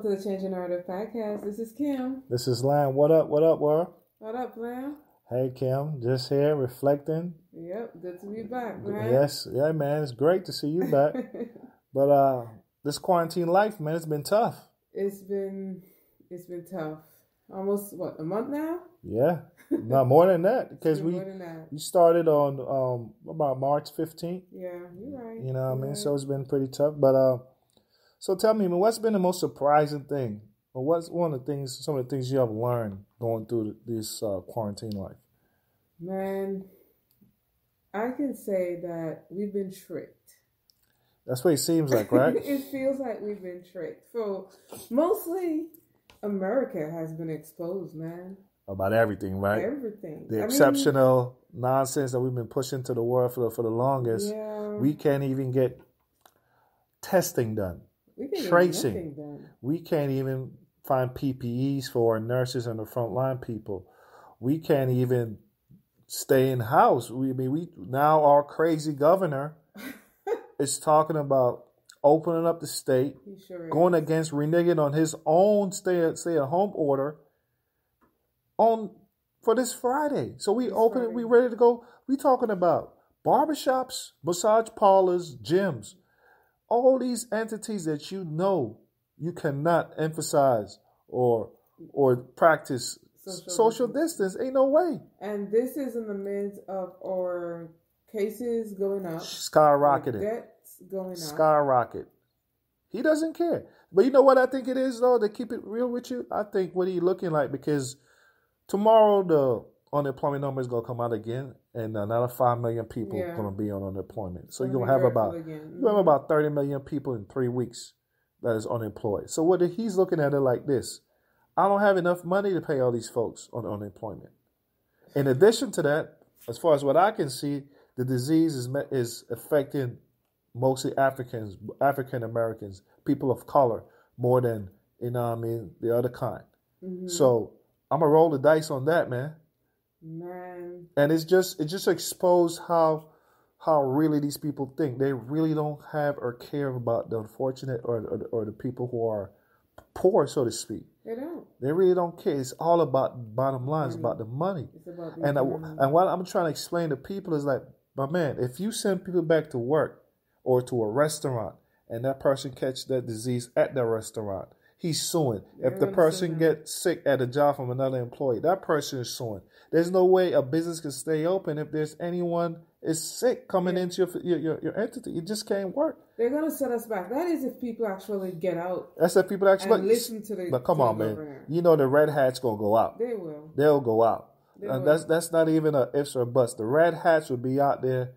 to the Changing Narrative podcast. This is Kim. This is Lam. What up, world? What up, Lam? Hey, Kim. Just here reflecting. Yep, good to be back, man. Yes, yeah, man. It's great to see you back. But this quarantine life, man, it's been tough. It's been tough. Almost, a month now? Yeah, not more than that. Because we started on about March 15th. Yeah, you're right. You know what I mean? Right. So it's been pretty tough. But so tell me, man, what's been the most surprising thing? Or what's some of the things you have learned going through this quarantine life? Man, I can say that we've been tricked. That's what it seems like, right? It feels like we've been tricked. For mostly, America has been exposed, man. About everything, right? Everything. The exceptional nonsense that we've been pushing to the world for the longest. Yeah. We can't even get testing done. Tracing. We can't even find PPEs for our nurses and the frontline people. We can't even stay in house. We now our crazy governor is talking about opening up the state, going against reneging on his own stay at home order for this Friday. So we ready to go. We talking about barbershops, massage parlors, gyms. All these entities that you cannot emphasize or practice social distance. Ain't no way. And this is in the midst of our cases going up. Skyrocketing. Debts going up. Skyrocket. He doesn't care. But you know what I think it is, though, to keep it real with you? I think what he's looking like, because tomorrow the unemployment number is going to come out again, and another 5 million people are going to be on unemployment. So you're going to have about 30 million people in 3 weeks that is unemployed. So he's looking at it like this: I don't have enough money to pay all these folks on unemployment. In addition to that, as far as what I can see, the disease is affecting mostly African Americans, people of color, more than the other kind. Mm-hmm. So I'm gonna roll the dice on that, man. And it just exposed how really these people think. They really don't have or care about the unfortunate or the people who are poor, so to speak. They don't. They really don't care. It's all about bottom line. It's about the money. It's about the money. And what I'm trying to explain to people is like, my man, if you send people back to work or to a restaurant and that person catch that disease at the restaurant, he's suing. If the person gets sick at a job from another employee, that person is suing. There's no way a business can stay open if there's anyone is sick coming into your entity. It just can't work. They're going to set us back. That is if people actually get out. That's if people actually listen to the. But come on, man. You know the red hats going to go out. They will. They'll go out. That's not even a ifs or buts. The red hats will be out there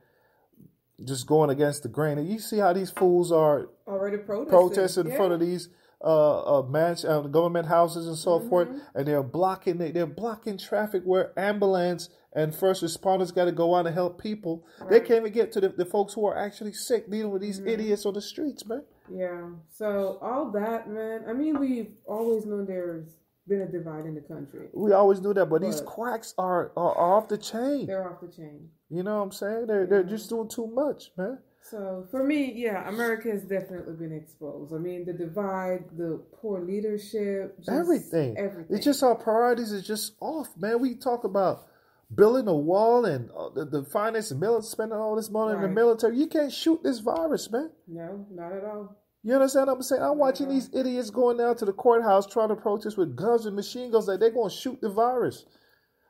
just going against the grain. And you see how these fools are already protesting in front of these government houses and so forth, and they're blocking traffic where ambulance and first responders got to go out and help people. Right. They can't even get to the folks who are actually sick, dealing with these idiots on the streets, man. Yeah. So all that, man. I mean, we've always known there's been a divide in the country. We always knew that, but these quacks are off the chain. They're off the chain. You know what I'm saying? They're just doing too much, man. So for me, America has definitely been exposed. I mean, the divide, the poor leadership, everything. It's just our priorities is just off, man. We talk about building a wall and the finance and military, spending all this money in the military. You can't shoot this virus, man. No, not at all. You understand what I'm saying? I'm watching these idiots going down to the courthouse trying to protest with guns and machine guns like they're going to shoot the virus.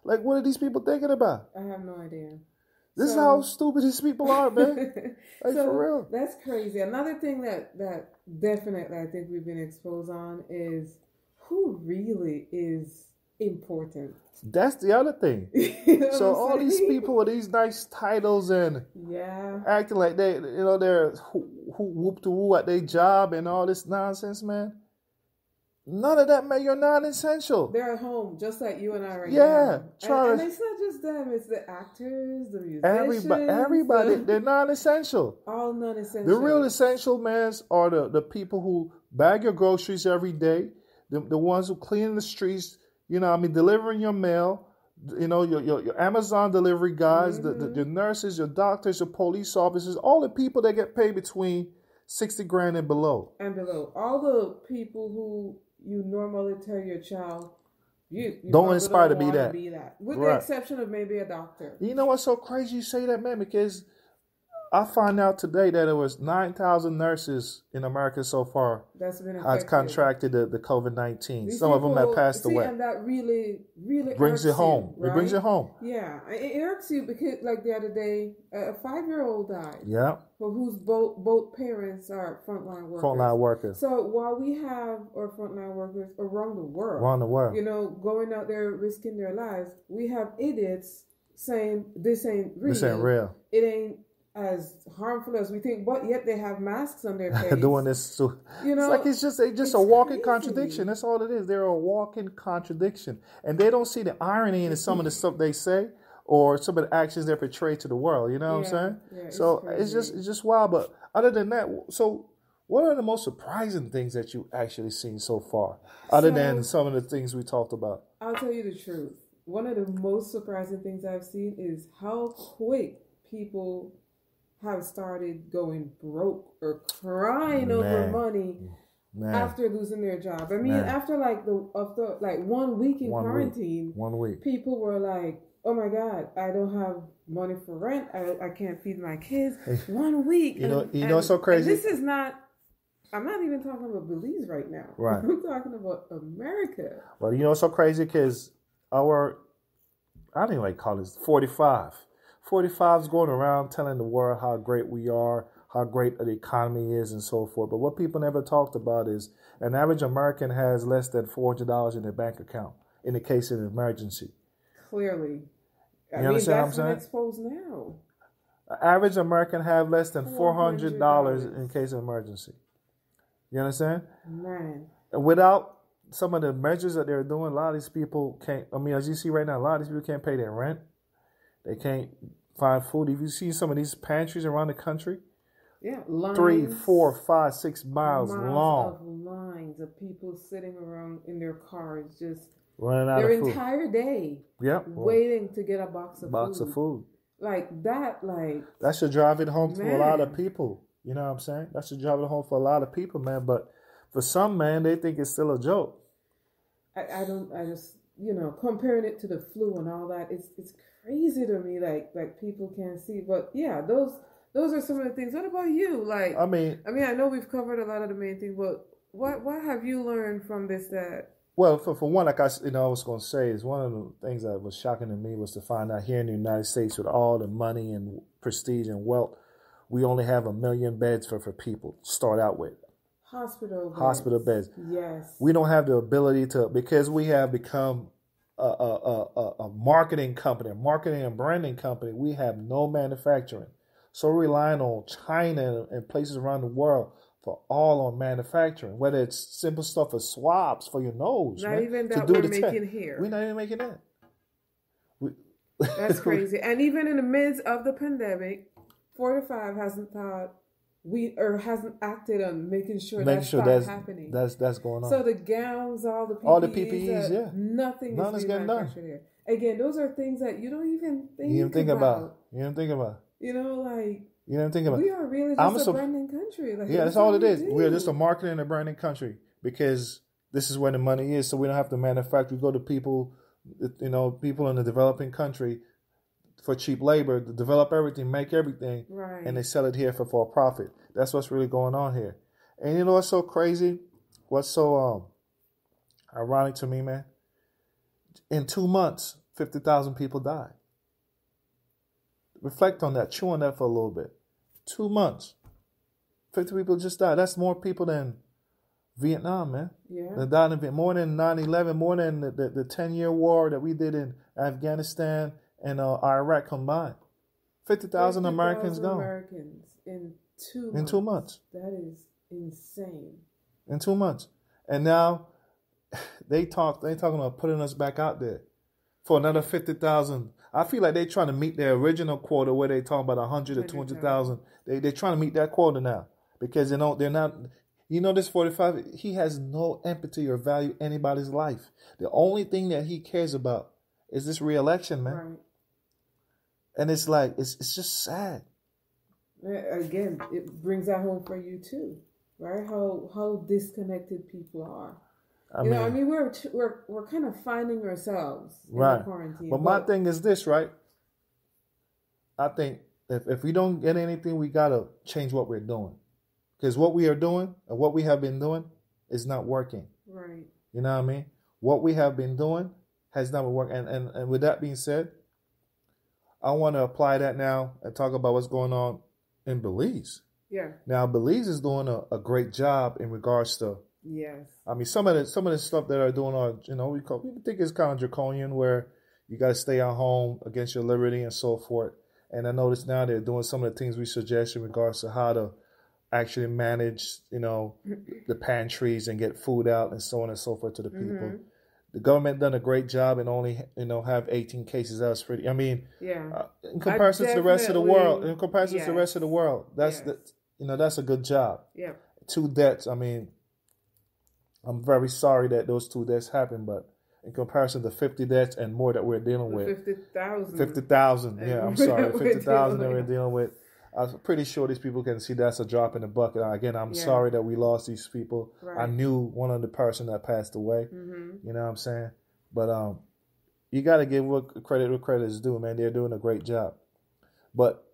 Like, what are these people thinking about? I have no idea. This is how stupid these people are, man. Like, for real. That's crazy. Another thing that definitely I think we've been exposed on is who really is important. That's the other thing. You know so all these people with these nice titles and acting like they're who whoop to woo at their job and all this nonsense, man. None of that, man. You're non-essential. They're at home, just like you and I right now. And it's not just them. It's the actors, the musicians. Everybody. They're non-essential. All non-essential. The real essential, man, are the people who bag your groceries every day. The ones who clean the streets. Delivering your mail. Your Amazon delivery guys, the nurses, your doctors, your police officers, all the people that get paid between $60,000 and below. All the people who you normally tell your child, you don't probably aspire to don't be want to that. be that, with the Right. exception of maybe a doctor. You know what's so crazy you say that, man? Because I find out today that it was 9,000 nurses in America so far That's been has affected. contracted the COVID-19. These Some of them have people- passed see, away. and that really Brings irks it home. you, right? It brings it home. Yeah, it irks you because, like the other day, a 5-year-old died. Yeah. For whose both parents are frontline workers. Frontline workers. So while we have our frontline workers around the world, Around the world, going out there risking their lives, we have idiots saying this ain't real. This ain't real. It ain't as harmful as we think, but yet they have masks on their face. Doing this, so, You know, it's like it's just a walking contradiction. That's all it is. They're a walking contradiction, and they don't see the irony in some of the stuff they say or some of the actions they portray to the world. You know what I'm saying? Yeah, So it's just wild. But other than that, so what are the most surprising things that you actually seen so far, other than some of the things we talked about? I'll tell you the truth. One of the most surprising things I've seen is how quick people have started going broke or crying over money after losing their job. I mean, after 1 week in quarantine, 1 week, people were like, "Oh my God, I don't have money for rent. I can't feed my kids." 1 week. You know, it's so crazy. This is not. I'm not even talking about Belize right now. Right. I'm talking about America. Well, it's so crazy because I don't even call it 45. 45 is going around telling the world how great we are, how great the economy is, and so forth. But what people never talked about is an average American has less than $400 in their bank account in the case of an emergency. Clearly. You understand what I'm saying? Exposed now. An average American have less than $400 in case of emergency. You understand? Man. And without some of the measures that they're doing, a lot of these people can't, as you see right now, a lot of these people can't pay their rent. They can't find food. If you see some of these pantries around the country, lines, 3, 4, 5, 6 miles long. Of lines of people sitting around in their cars just running out of food. Their entire day waiting to get a box of food. Like that, that should drive it home to a lot of people. You know what I'm saying? That should drive it home for a lot of people, man. But for some, man, they think it's still a joke. I just, comparing it to the flu and all that, it's crazy to me. Like people can't see, but yeah, those are some of the things. What about you? I mean, I know we've covered a lot of the main things, but what have you learned from this? Well, for one, like I was going to say, is one of the things that was shocking to me was to find out here in the United States, with all the money and prestige and wealth, we only have 1 million beds for people to start out with. Hospital beds. Yes. We don't have the ability to, because we have become a marketing company, a marketing and branding company. We have no manufacturing. So we're relying on China and places around the world for all on manufacturing, whether it's simple stuff as swabs for your nose. Not even that we're making here. We're not even making that. That's crazy. And even in the midst of the pandemic, 45 hasn't hasn't acted on making sure that's happening. That's going on. So the gowns, all the PPEs, nothing is getting done here. Again, those are things that you don't even think about. You don't think about. You don't think about. We are really just a branding country. That's all it is. We're just a marketing and a branding country because this is where the money is. So we don't have to manufacture. We go to people, people in the developing country for cheap labor to develop everything, make everything, right, and they sell it here for a profit. That's what's really going on here. And you know what's so crazy? What's so ironic to me, man? In 2 months, 50,000 people died. Reflect on that. Chew on that for a little bit. 2 months. 50 people just died. That's more people than Vietnam, man. Yeah. That died in Vietnam. More than 9/11, more than the 10-year war that we did in Afghanistan and Iraq combined. 50,000 Americans gone. Americans in 2 months. In 2 months. That is insane. In 2 months. And now they talking about putting us back out there for another 50,000. I feel like they're trying to meet their original quota where they talking about 100 or 200,000. They're trying to meet that quota now because they're not. This 45, he has no empathy or value anybody's life. The only thing that he cares about is this re-election, man. Right. And it's like, it's just sad. Again, it brings that home for you too, right? How disconnected people are. I mean, I mean, we're kind of finding ourselves in right. the quarantine. But my thing is this, right? I think if we don't get anything, we gotta change what we're doing, because what we are doing and what we have been doing is not working. Right. You know what I mean? What we have been doing has not been working. And with that being said, I want to apply that now and talk about what's going on in Belize. Yeah. Now, Belize is doing a great job in regards to. Yes. I mean, some of the stuff that are doing are, we think it's kind of draconian, where you got to stay at home against your liberty and so forth. And I notice now they're doing some of the things we suggest in regards to how to actually manage, the pantries and get food out and so on and so forth to the people. Mm-hmm. The government done a great job and only, have 18 cases. That was pretty. I mean, yeah. In comparison to the rest of the world, that's that's a good job. Yeah. 2 deaths. I mean, I'm very sorry that those 2 deaths happened, but in comparison to 50 deaths and more that we're dealing with, 50,000. 50,000. Yeah, I'm sorry, 50,000 that we're dealing with. I'm pretty sure these people can see that's a drop in the bucket. Again, I'm sorry that we lost these people. Right. I knew one of the person that passed away. Mm-hmm. You know what I'm saying? But you got to give credit is due, man. They're doing a great job. But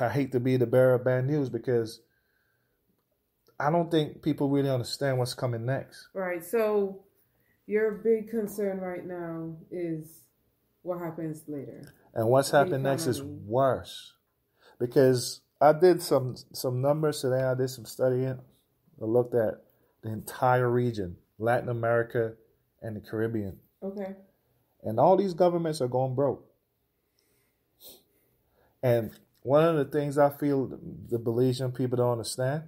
I hate to be the bearer of bad news, because I don't think people really understand what's coming next. Right. So your big concern right now is what happens later. And what's happening next is worse. Because I did some numbers today. I did some studying. I looked at the entire region, Latin America and the Caribbean. Okay. And all these governments are going broke. And one of the things I feel the Belizean people don't understand,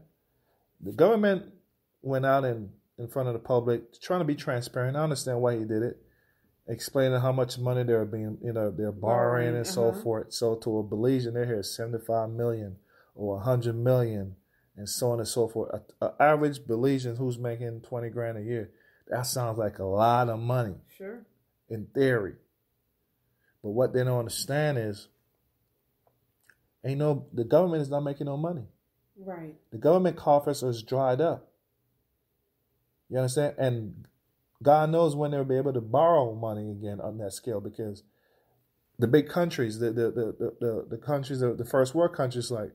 the government went out in front of the public trying to be transparent. I understand why he did it. Explaining how much money they're borrowing and so forth. So to a Belizean, they're here 75 million or 100 million and so on and so forth. An average Belizean who's making 20 grand a year, that sounds like a lot of money. Sure. In theory. But what they don't understand is, the government is not making no money. Right. The government coffers is dried up. You understand? And God knows when they'll be able to borrow money again on that scale, because the big countries, the countries, the first world countries like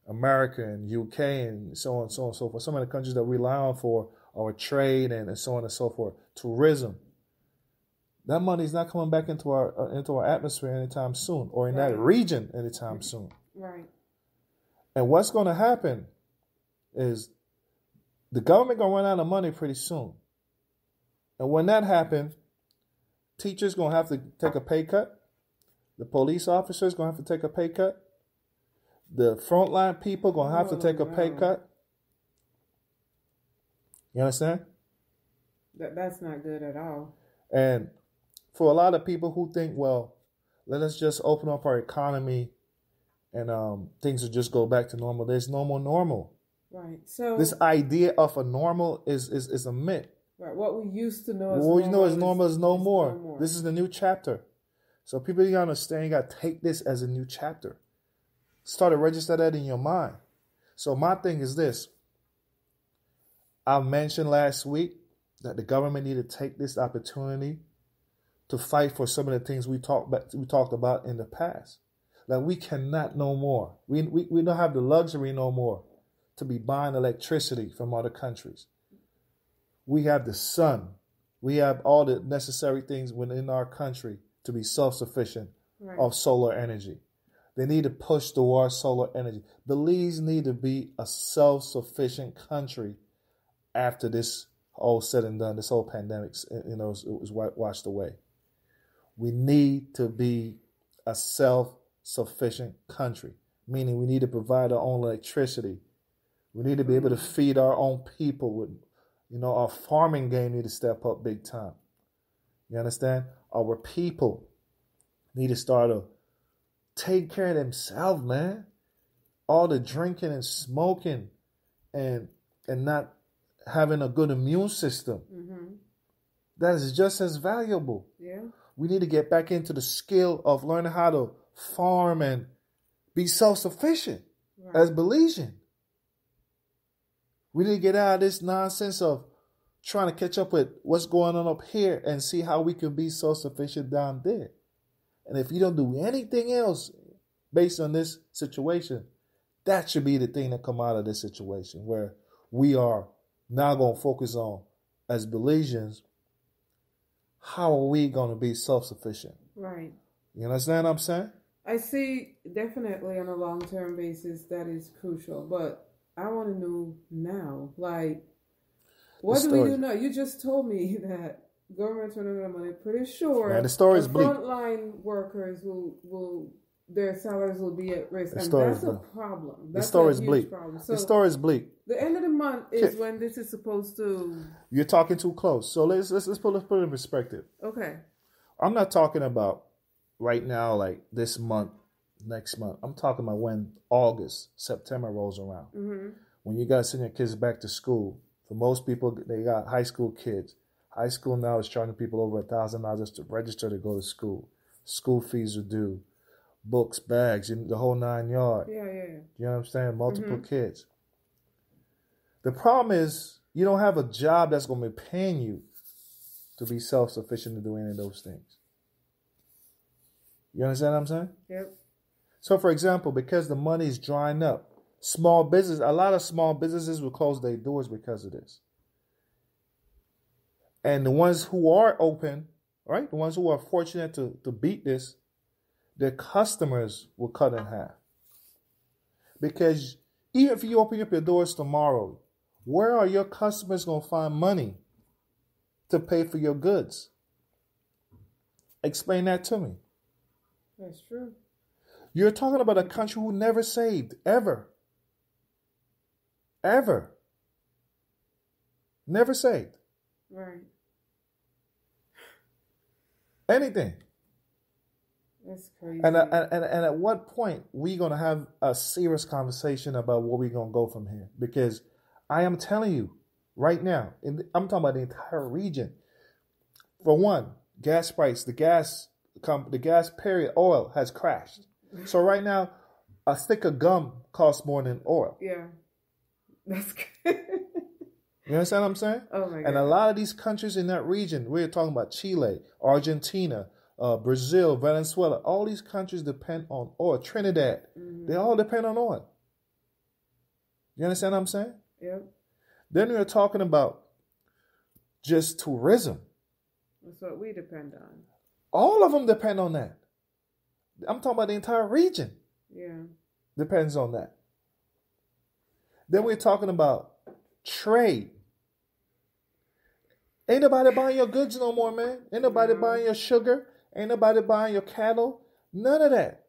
America and UK and so on and so forth, some of the countries that we rely on for our trade and so on and so forth, tourism, that money is not coming back into our atmosphere anytime soon, or in that region anytime soon. Right. And what's going to happen is the government going to run out of money pretty soon. And when that happens, teachers going to have to take a pay cut. The police officers going to have to take a pay cut. The frontline people going to have to take a pay cut. You understand? That's not good at all. And for a lot of people who think, well, let us just open up our economy and things will just go back to normal. There's no more normal. Right. So this idea of a normal is a myth. Right. What we used to know as what we know as normal is no more. This is the new chapter. So people, you understand, you got to take this as a new chapter. Start to register that in your mind. So my thing is this. I mentioned last week that the government need to take this opportunity to fight for some of the things we talked about in the past. Like, we cannot no more. We don't have the luxury no more to be buying electricity from other countries. We have the sun. We have all the necessary things within our country to be self-sufficient of solar energy. They need to push towards solar energy. Belize need to be a self-sufficient country after this all said and done, this whole pandemic, is washed away. We need to be a self-sufficient country, meaning we need to provide our own electricity. We need to be able to feed our own people with, our farming game need to step up big time. You understand? Our people need to start to take care of themselves, man. All the drinking and smoking and not having a good immune system. Mm-hmm. That is just as valuable. Yeah. We need to get back into the skill of learning how to farm and be self-sufficient as Belizean. We need to get out of this nonsense of trying to catch up with what's going on up here and see how we can be self-sufficient down there. And if you don't do anything else based on this situation, that should be the thing that come out of this situation, where we are now going to focus on, as Belizeans, how are we going to be self-sufficient? Right. You understand what I'm saying? I see definitely on a long-term basis that is crucial, but I want to know now, like, what do we do now? You just told me that government's running out of money. Pretty sure the story is bleak. Frontline workers will their salaries will be at risk, and that's a problem. That's the story is bleak. Problem. So the story is bleak. The end of the month is when this is supposed to. You're talking too close. So let's put it in perspective. Okay. I'm not talking about right now, like this month, next month. I'm talking about when August, September rolls around. Mm-hmm. When you got to send your kids back to school. For most people, they got high school kids. High school now is charging people over $1,000 just to register to go to school. School fees are due. Books, bags, the whole 9 yards. Yeah. You know what I'm saying? Multiple kids. The problem is you don't have a job that's going to be paying you to be self-sufficient to do any of those things. You understand what I'm saying? Yep. So, for example, because the money is drying up, a lot of small businesses will close their doors because of this. And the ones who are open, right, the ones who are fortunate to beat this, their customers will cut in half. Because even if you open up your doors tomorrow, where are your customers going to find money to pay for your goods? Explain that to me. That's true. You're talking about a country who never saved, ever. Ever. Never saved. Right. Anything. That's crazy. And at what point we going to have a serious conversation about where we're going to go from here? Because I am telling you right now, I'm talking about the entire region. For one, gas price, the gas period, oil has crashed. So right now, a stick of gum costs more than oil. Yeah. That's good. You understand what I'm saying? Oh my God. And a lot of these countries in that region, we're talking about Chile, Argentina, Brazil, Venezuela, all these countries depend on oil. Trinidad, they all depend on oil. You understand what I'm saying? Yep. Then we're talking about just tourism. That's what we depend on. All of them depend on that. I'm talking about the entire region. Yeah. Depends on that. Then we're talking about trade. Ain't nobody buying your goods no more, man. Ain't nobody buying your sugar. Ain't nobody buying your cattle. None of that.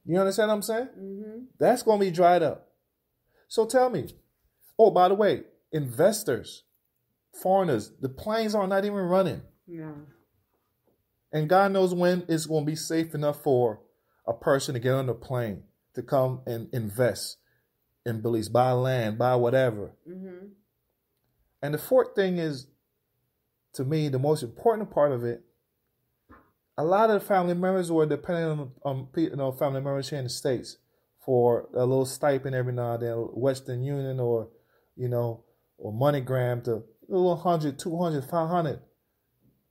You understand what I'm saying? Mm-hmm. That's going to be dried up. So tell me. Oh, by the way, investors, foreigners, the planes are not even running. No. And God knows when it's going to be safe enough for a person to get on the plane to come and invest in Belize, buy land, buy whatever. Mm-hmm. And the fourth thing is, to me, the most important part of it, a lot of the family members who are dependent on family members here in the States for a little stipend every now and then, Western Union or MoneyGram to a little 100, 200, 500,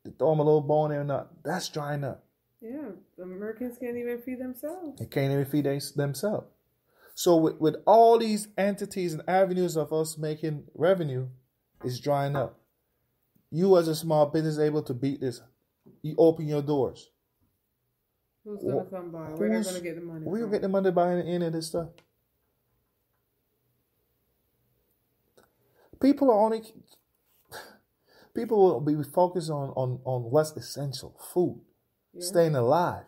to throw them a little bone there or not. That's drying up. Yeah, the Americans can't even feed themselves. They can't even feed themselves. So with all these entities and avenues of us making revenue, it's drying up. You as a small business able to beat this. You open your doors. Who's going to come by? Where are they going to get the money? Where you get the money buying any of this stuff? People will be focused on what's essential, food, staying alive,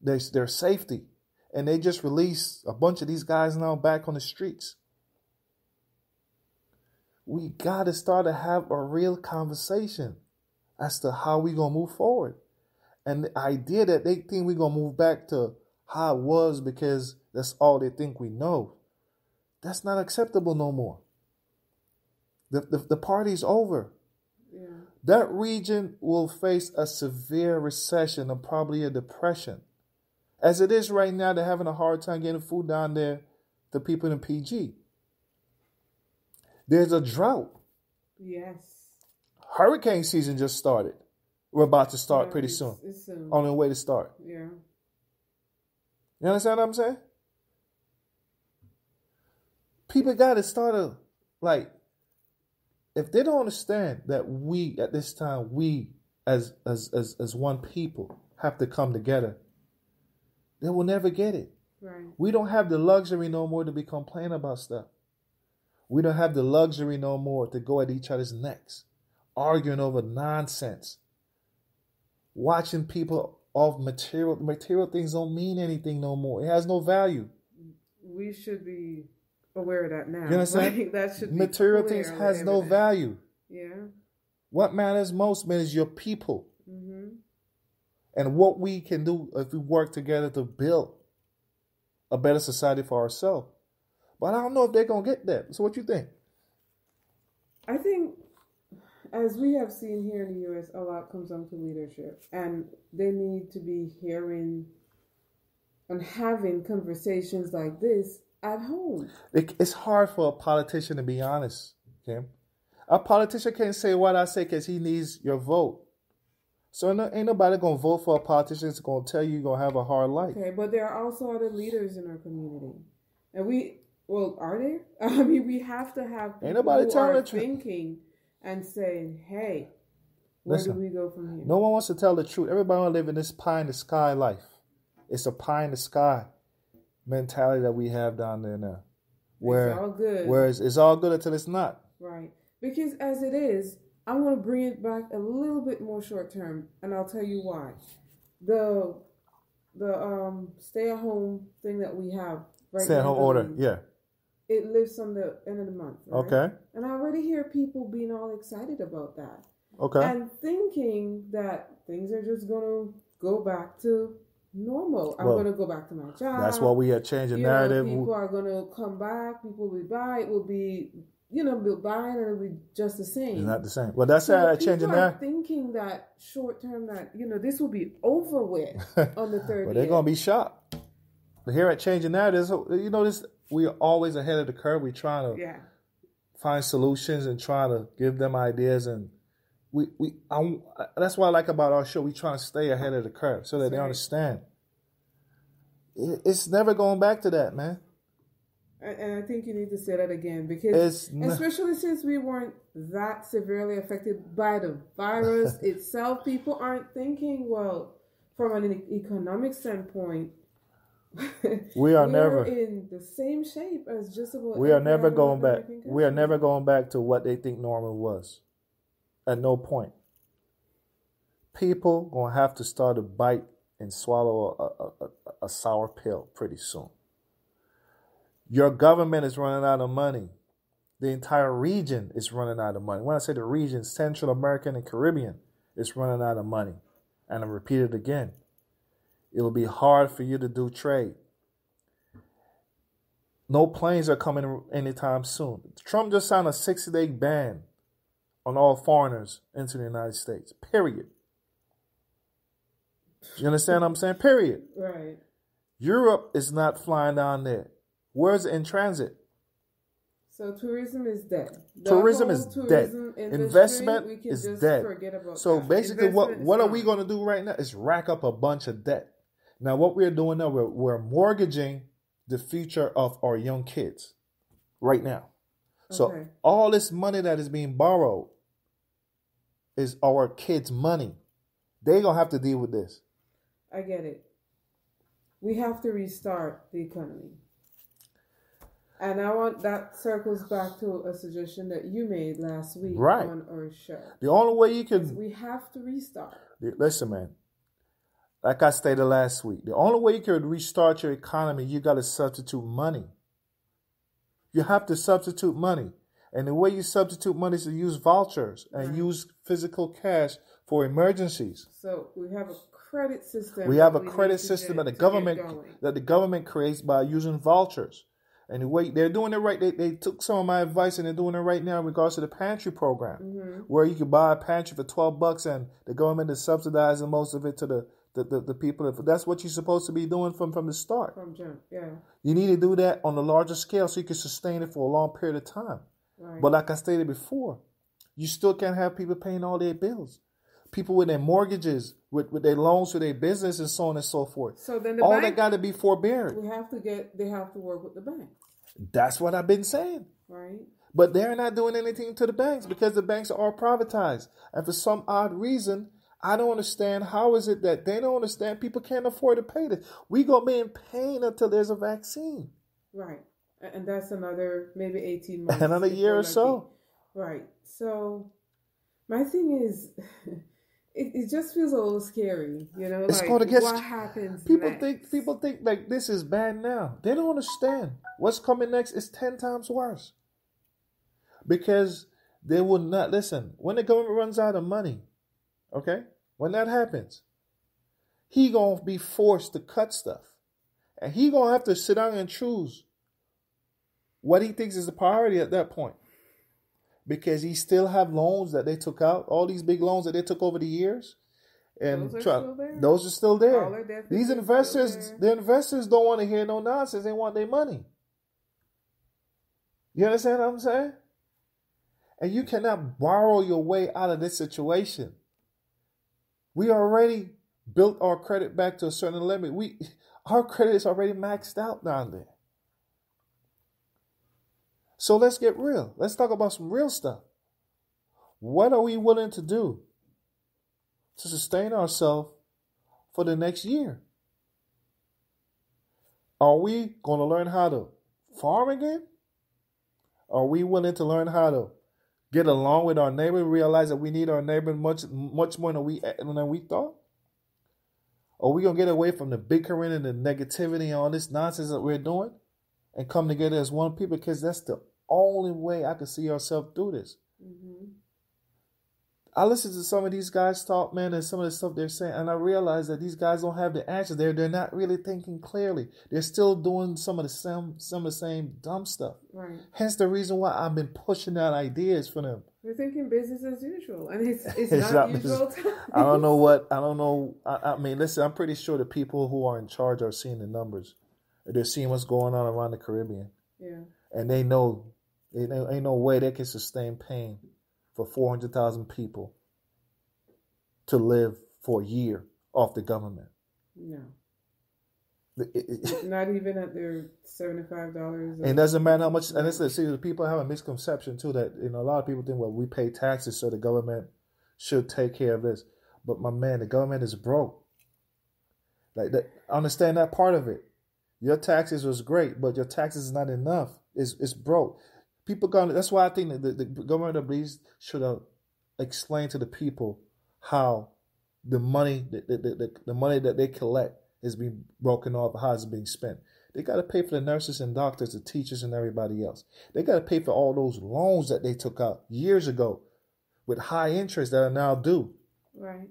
their safety. And they just released a bunch of these guys now back on the streets. We got to start to have a real conversation as to how we going to move forward. And the idea that they think we're going to move back to how it was because that's all they think we know, that's not acceptable no more. The party's over. Yeah. That region will face a severe recession and probably a depression. As it is right now, they're having a hard time getting food down there to people in PG. There's a drought. Yes. Hurricane season just started. We're about to start pretty soon. It's soon. On the way to start. Yeah. You understand what I'm saying? People got to start if they don't understand that we at this time, we as one people have to come together, they will never get it. Right. We don't have the luxury no more to be complaining about stuff. We don't have the luxury no more to go at each other's necks, arguing over nonsense. Watching people off material things don't mean anything no more. It has no value. We should be aware of that now. You understand? Like, that should be material things has no value. Yeah. What matters most, man, is your people. Mm-hmm. And what we can do if we work together to build a better society for ourselves. But I don't know if they're going to get that. So what you think? I think, as we have seen here in the U.S., a lot comes down to leadership. And they need to be hearing and having conversations like this at home. It's hard for a politician to be honest, okay? A politician can't say what I say because he needs your vote. So ain't nobody going to vote for a politician that's going to tell you you're going to have a hard life. Okay, but there are also other leaders in our community. And are there? I mean, we have to have people who are thinking and saying, hey, where do we go from here? No one wants to tell the truth. Everybody want to live in this pie in the sky life. It's a pie in the sky mentality that we have down there now. It's all good. Whereas it's all good until it's not. Right. Because as it is, I want to bring it back a little bit more short term, and I'll tell you why. The stay-at-home thing that we have right now. Stay-at-home order, yeah. It lives on the end of the month, right? Okay. And I already hear people being all excited about that. Okay. And thinking that things are just going to go back to normal. I'm going to go back to my job. That's why we had changed the narrative. People are going to come back. People will buy. It will be, we'll buy it and it'll be just the same. It's not the same. Well, that's how I changed the narrative. Thinking that short term that, this will be over with on the 30th. Well, they're going to be shocked. But here at Changing Narratives, we are always ahead of the curve. We're trying to find solutions and trying to give them ideas. And that's what I like about our show. We trying to stay ahead of the curve so that they understand. It's never going back to that, man. And I think you need to say that again because especially since we weren't that severely affected by the virus itself, people aren't thinking, well, from an economic standpoint, we're never in the same shape as just about. We are never going back. We are never going back to what they think normal was. At no point. People gonna have to start to bite and swallow a sour pill pretty soon. Your government is running out of money. The entire region is running out of money. When I say the region, Central American and Caribbean is running out of money. And I repeat it again. It'll be hard for you to do trade. No planes are coming anytime soon. Trump just signed a 60-day ban on all foreigners into the United States. Period. You understand what I'm saying? Period. Right. Europe is not flying down there. Where's it in transit? So tourism is dead. Tourism is dead. Investment is dead. So basically, what are we going to do right now is rack up a bunch of debt. Now, what we're doing now, we're mortgaging the future of our young kids right now. So all this money that is being borrowed is our kids' money. They're going to have to deal with this. I get it. We have to restart the economy. And that circles back to a suggestion that you made last week on our show. The only way you can... We have to restart. Listen, man. Like I stated last week, the only way you can restart your economy, you got to substitute money. You have to substitute money. And the way you substitute money is to use vouchers and use physical cash for emergencies. So we have a credit system. We have a credit system that the government creates by using vouchers. And the way they're doing it right, they took some of my advice and they're doing it right now in regards to the pantry program, where you can buy a pantry for $12 and the government is subsidizing most of it to the people. That's what you're supposed to be doing from the start. From jump, yeah. You need to do that on a larger scale so you can sustain it for a long period of time. Right. But like I stated before, you still can't have people paying all their bills. People with their mortgages, with their loans for their business and so on and so forth. So then all that got to be forbearance. They have to work with the banks. That's what I've been saying. Right. But they're not doing anything to the banks because the banks are all privatized. And for some odd reason, I don't understand how is it that they don't understand people can't afford to pay this. We go be in pain until there's a vaccine. Right. And that's another maybe 18 months. Another year or so. Right. So my thing is, it just feels a little scary, you know. It's going to get what happens. People next? think like this is bad now. They don't understand what's coming next is 10 times worse. Because they will not listen. When the government runs out of money, okay, when that happens, he gonna be forced to cut stuff, and he gonna have to sit down and choose what he thinks is a priority at that point. Because he still have loans that they took out, all these big loans that they took over the years, and those are still there. These investors, the investors don't want to hear no nonsense. They want their money. You understand what I'm saying? And you cannot borrow your way out of this situation. We already built our credit back to a certain limit. Our credit is already maxed out down there. So let's get real. Let's talk about some real stuff. What are we willing to do to sustain ourselves for the next year? Are we going to learn how to farm again? Are we willing to learn how to get along with our neighbor, realize that we need our neighbor much more than we thought? Are we going to get away from the bickering and the negativity and all this nonsense that we're doing and come together as one people? Because that's the only way I can see ourselves do this. Mm-hmm. I listen to some of these guys talk, man, and some of the stuff they're saying, and I realize that these guys don't have the answer. They're not really thinking clearly. They're still doing some of the same dumb stuff. Right. Hence the reason why I've been pushing out ideas for them. They're thinking business as usual, and it's not usual time. I mean, listen, I'm pretty sure the people who are in charge are seeing the numbers. They're seeing what's going on around the Caribbean. Yeah. And they know ain't no way they can sustain pain for 400,000 people to live for a year off the government. No. Not even at their $75. It doesn't matter how much. And the people have a misconception too that a lot of people think, well, we pay taxes, so the government should take care of this. But my man, the government is broke. Like that, understand that part of it. Your taxes was great, but your taxes is not enough. It's broke. People that's why I think that the government of these should have explained to the people how the money the money that they collect is being broken off, how it's being spent. They got to pay for the nurses and doctors, the teachers, and everybody else. They got to pay for all those loans that they took out years ago with high interest that are now due. Right.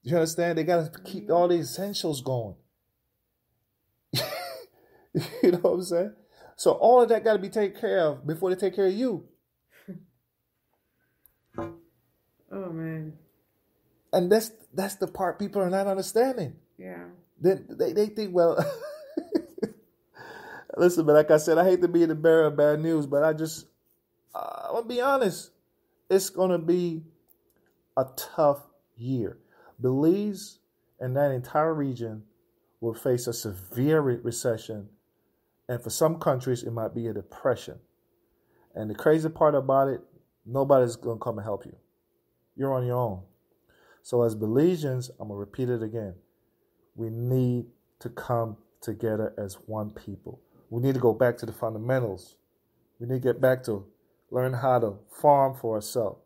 You understand? They got to keep all the essentials going. You know what I'm saying? So all of that got to be taken care of before they take care of you. Oh, man. And that's the part people are not understanding. Yeah. They think, well, listen, but like I said, I hate to be the bearer of bad news, but I'm going to be honest. It's going to be a tough year. Belize and that entire region will face a severe recession. And for some countries, it might be a depression. And the crazy part about it, nobody's going to come and help you. You're on your own. So as Belizeans, I'm going to repeat it again. We need to come together as one people. We need to go back to the fundamentals. We need to get back to learn how to farm for ourselves.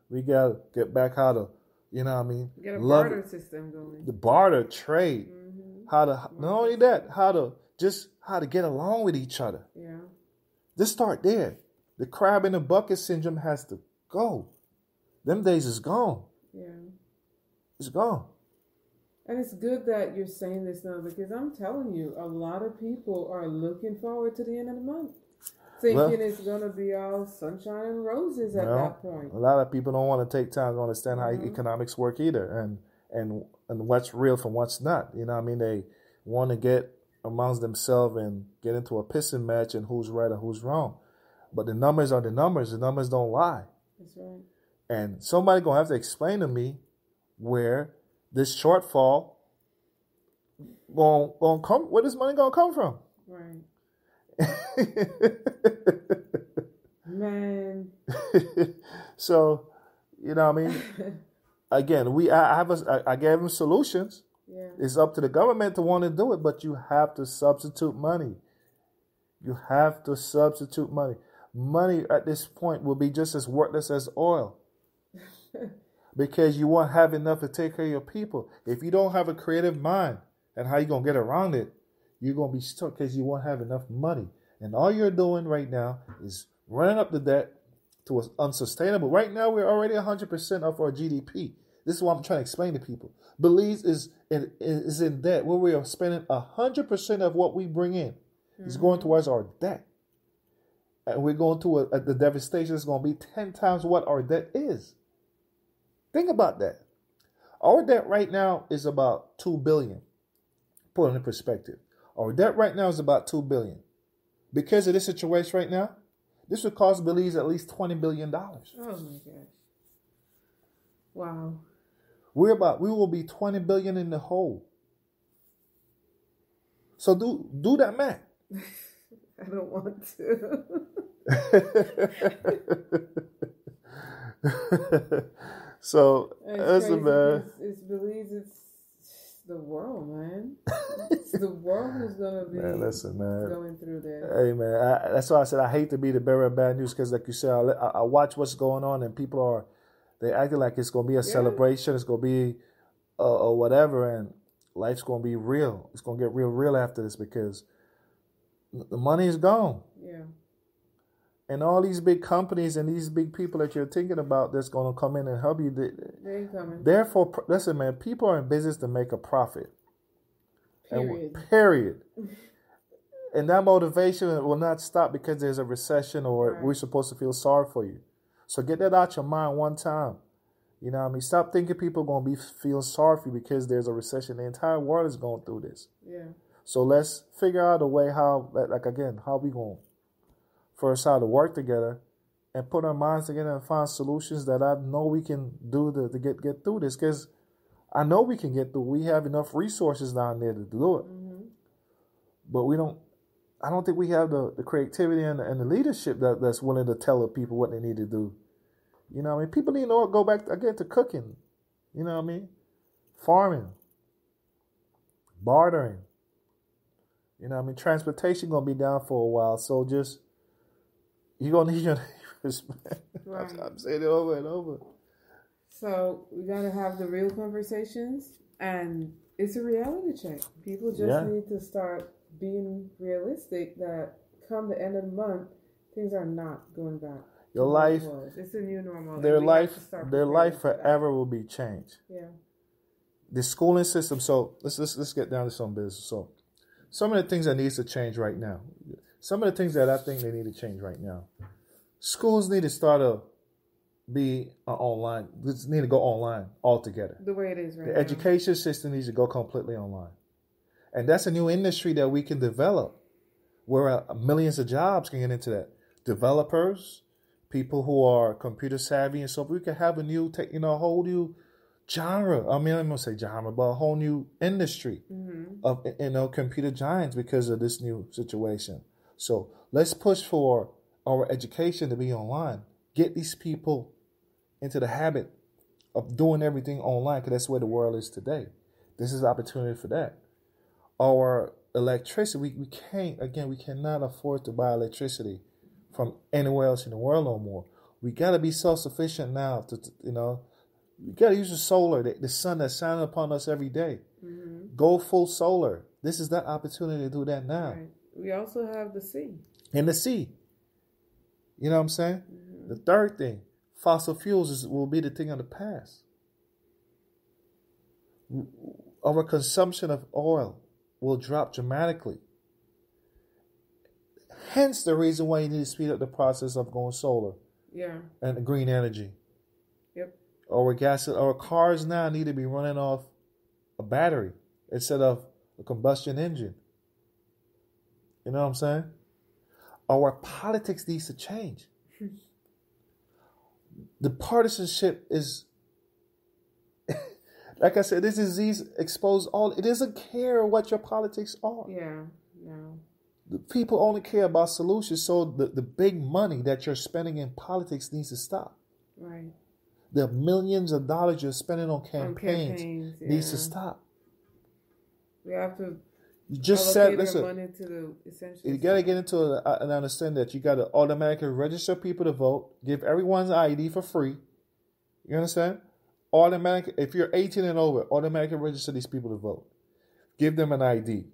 We got to get back how to, you know what I mean? Get a barter system going. The barter trade. Mm-hmm. How to, not only that, how to get along with each other. Yeah. Just start there. The crab in the bucket syndrome has to go. Them days is gone. Yeah. It's gone. And it's good that you're saying this now because I'm telling you, a lot of people are looking forward to the end of the month. Thinking it's going to be all sunshine and roses at that point. A lot of people don't want to take time to understand how economics work either and what's real from what's not. You know what I mean? They want to get amongst themselves and get into a pissing match and who's right and who's wrong. But the numbers are the numbers. The numbers don't lie. That's right. And somebody going to have to explain to me where this shortfall going come, where this money going to come from. Right. Man. So, you know what I mean? Again, I gave them solutions. Yeah. It's up to the government to want to do it, but you have to substitute money. You have to substitute money. Money at this point will be just as worthless as oil. Because you won't have enough to take care of your people. If you don't have a creative mind and how you going to get around it, you're going to be stuck because you won't have enough money. And all you're doing right now is running up the debt to what's unsustainable. Right now, we're already 100% of our GDP. This is what I'm trying to explain to people. Belize is in debt where we are spending 100% of what we bring in. It's going towards our debt. And we're going to the devastation is going to be 10 times what our debt is. Think about that. Our debt right now is about $2 billion. Put it in perspective. Our debt right now is about $2 billion. Because of this situation right now, this would cost Belize at least $20 billion. Oh my gosh. Wow. We will be $20 billion in the hole. So do that math. I don't want to. So listen, man. It's Belize. It's the world, man. It's the world who's gonna be going through this. Hey, man. That's why I said I hate to be the bearer of bad news because, like you said, I watch what's going on and people they acting like it's gonna be a celebration. It's gonna be or whatever, and life's gonna be real. It's gonna get real after this because the money is gone. Yeah. And all these big companies and these big people that you're thinking about that's going to come in and help you. They ain't coming. Therefore, listen, man, people are in business to make a profit. Period. And that motivation will not stop because there's a recession or we're supposed to feel sorry for you. So get that out your mind one time. You know what I mean? Stop thinking people are going to be feeling sorry for you because there's a recession. The entire world is going through this. Yeah. So let's figure out a way how we going to first how to work together and put our minds together and find solutions that I know we can do to get through this. Because I know we can get through. We have enough resources down there to do it. Mm-hmm. But I don't think we have the creativity and the leadership that's willing to tell the people what they need to do. You know what I mean? People need to go back again to cooking. You know what I mean? Farming. Bartering. You know what I mean? Transportation going to be down for a while. So just, you're going to need your respect. Right. I'm saying it over and over. So we got to have the real conversations. And it's a reality check. People just need to start being realistic that come the end of the month, things are not going back. Your life, it's a new normal. Their life forever will be changed. Yeah. The schooling system. So let's get down to some business. So some of the things that needs to change right now. Some of the things that I think they need to change right now. Schools need to start to be online. Need to go online altogether. The way it is right now. The education system needs to go completely online. And that's a new industry that we can develop where millions of jobs can get into that. Developers, people who are computer savvy and so we can have a new a whole new genre. I mean, I'm going to say genre, but a whole new industry of computer giants because of this new situation. So let's push for our education to be online. Get these people into the habit of doing everything online because that's where the world is today. This is the opportunity for that. Our electricity, we cannot afford to buy electricity from anywhere else in the world no more. We got to be self-sufficient now. We got to use the solar, the sun that's shining upon us every day. Mm-hmm. Go full solar. This is that opportunity to do that now. Right. We also have the sea. And the sea. You know what I'm saying? Mm-hmm. The third thing, fossil fuels will be the thing of the past. Our consumption of oil will drop dramatically. Hence the reason why you need to speed up the process of going solar. Yeah. And green energy. Yep. Our cars now need to be running off a battery instead of a combustion engine. You know what I'm saying? Our politics needs to change. The partisanship is, like I said, this disease exposed all. It doesn't care what your politics are. Yeah, no. The people only care about solutions. So the big money that you're spending in politics needs to stop. Right. The millions of dollars you're spending on campaigns needs to stop. We have to. You just said, listen, money to the essential. You got to get into an understanding that you got to automatically register people to vote, give everyone's ID for free. You understand? Automatic. If you're 18 and over, automatically register these people to vote. Give them an ID.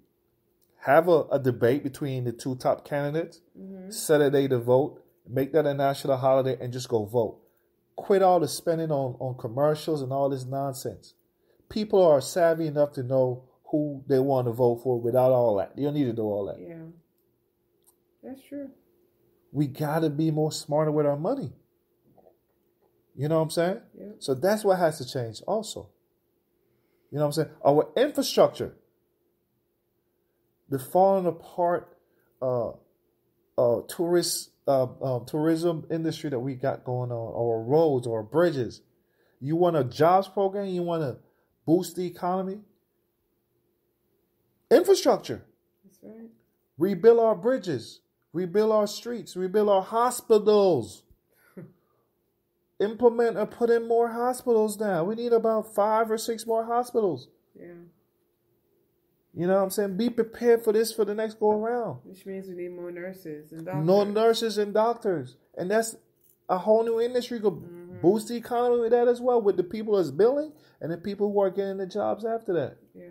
Have a debate between the two top candidates. Mm-hmm. Set a day to vote. Make that a national holiday and just go vote. Quit all the spending on commercials and all this nonsense. People are savvy enough to know who they want to vote for without all that. You don't need to do all that. Yeah. That's true. We got to be more smarter with our money. You know what I'm saying? Yeah. So that's what has to change also. You know what I'm saying? Our infrastructure, the falling apart tourism industry that we got going on, our roads, our bridges. You want a jobs program? You want to boost the economy? Infrastructure. That's right. Rebuild our bridges. Rebuild our streets. Rebuild our hospitals. Implement or put in more hospitals now. We need about 5 or 6 more hospitals. Yeah. You know what I'm saying? Be prepared for this for the next go around. Which means we need more nurses and doctors. No nurses and doctors. And that's a whole new industry. Could boost the economy with that as well, with the people that's billing and the people who are getting the jobs after that. Yeah.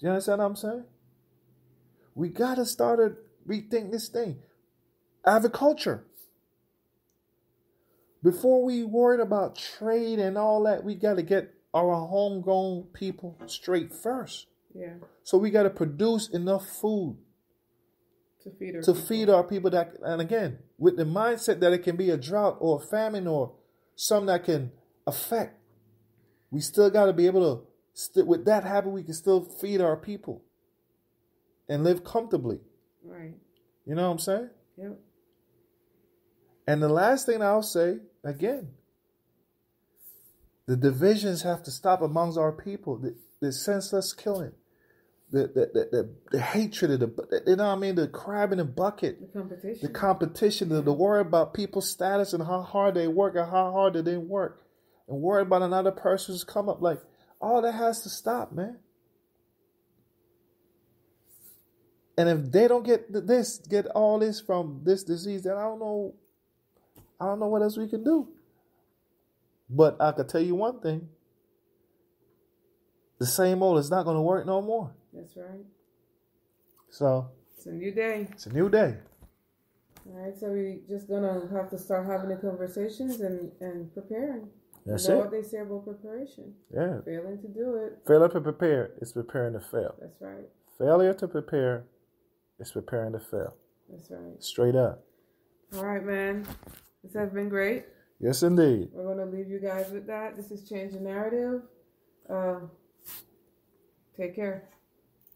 Do you understand what I'm saying? We got to start to rethink this thing. Agriculture. Before we worried about trade and all that, we got to get our homegrown people straight first. Yeah. So we got to produce enough food to feed our people. That, and again, with the mindset that it can be a drought or a famine or something that can affect, we still got to be able to, with that habit, we can still feed our people and live comfortably. Right. You know what I'm saying? Yep. And the last thing I'll say, again, the divisions have to stop amongst our people. The senseless killing, the hatred of you know what I mean, the crab in the bucket, the competition, the worry about people's status and how hard they work and how hard they didn't work, and worry about another person's come up. Like, all that has to stop, man. And if they don't get all this from this disease, then I don't know what else we can do. But I can tell you one thing. The same old is not going to work no more. That's right. So. It's a new day. It's a new day. All right, so we just going to have to start having the conversations and preparing. That's you know it. what they say about preparation. Yeah. Failing to do it. Failure to prepare is preparing to fail. That's right. Failure to prepare is preparing to fail. That's right. Straight up. All right, man. This has been great. Yes, indeed. We're going to leave you guys with that. This is Change the Narrative. Take care.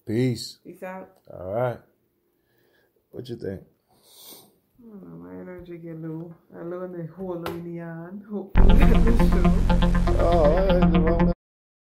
Peace. Peace out. All right. What you think? I don't know. My energy get low. I low in the whole in the yarn. Hope you get this show.